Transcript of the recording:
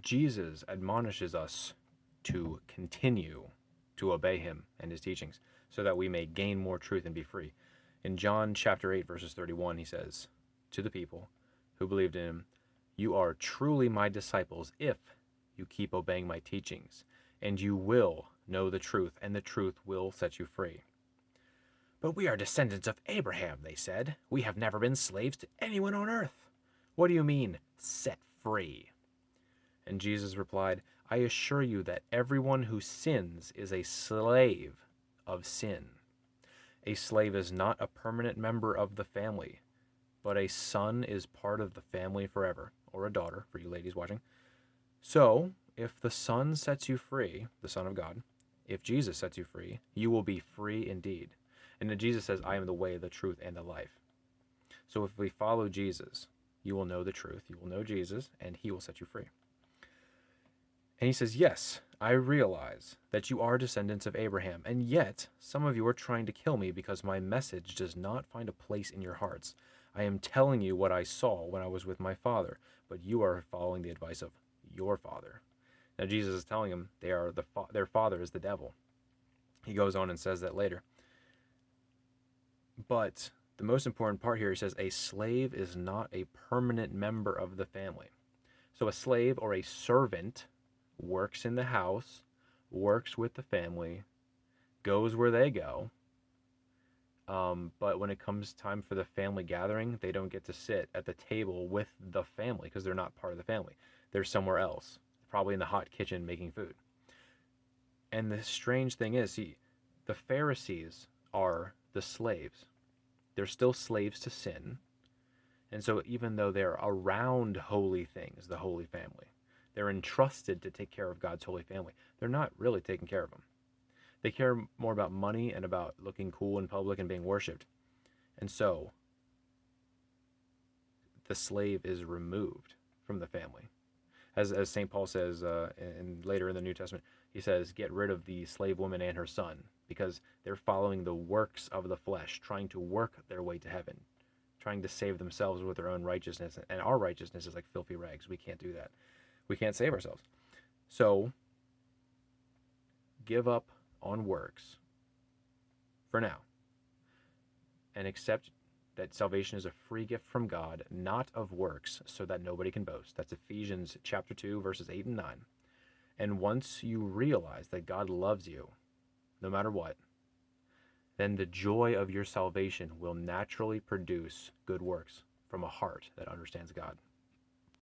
Jesus admonishes us to continue to obey him and his teachings so that we may gain more truth and be free. In John chapter 8, verses 31, he says to the people who believed in him, "You are truly my disciples if you keep obeying my teachings, and you will know the truth, and the truth will set you free." "But we are descendants of Abraham," they said. "We have never been slaves to anyone on earth. What do you mean, set free?" And Jesus replied, "I assure you that everyone who sins is a slave of sin. A slave is not a permanent member of the family, but a son is part of the family forever," or a daughter for you ladies watching. "So, if the Son sets you free, the Son of God, if Jesus sets you free, you will be free indeed." And then Jesus says, "I am the way, the truth, and the life." So if we follow Jesus, you will know the truth, you will know Jesus, and he will set you free. And he says, "Yes, I realize that you are descendants of Abraham, and yet some of you are trying to kill me because my message does not find a place in your hearts. I am telling you what I saw when I was with my father, but you are following the advice of your father." Now Jesus is telling them their father is the devil. He goes on and says that later. But the most important part here, he says, a slave is not a permanent member of the family. So a slave or a servant works in the house, works with the family, goes where they go. But when it comes time for the family gathering, they don't get to sit at the table with the family because they're not part of the family. They're somewhere else, probably in the hot kitchen making food. And the strange thing is, the Pharisees are the slaves. They're still slaves to sin. And so even though they're around holy things, the Holy Family, they're entrusted to take care of God's holy family, they're not really taking care of them. They care more about money and about looking cool in public and being worshipped. And so the slave is removed from the family. As St. Paul says later in the New Testament, he says, "Get rid of the slave woman and her son," because they're following the works of the flesh, trying to work their way to heaven, trying to save themselves with their own righteousness. And our righteousness is like filthy rags. We can't do that. We can't save ourselves. So give up on works for now and accept that salvation is a free gift from God, not of works, so that nobody can boast. That's Ephesians chapter 2, verses 8 and 9. And once you realize that God loves you, no matter what, then the joy of your salvation will naturally produce good works from a heart that understands God.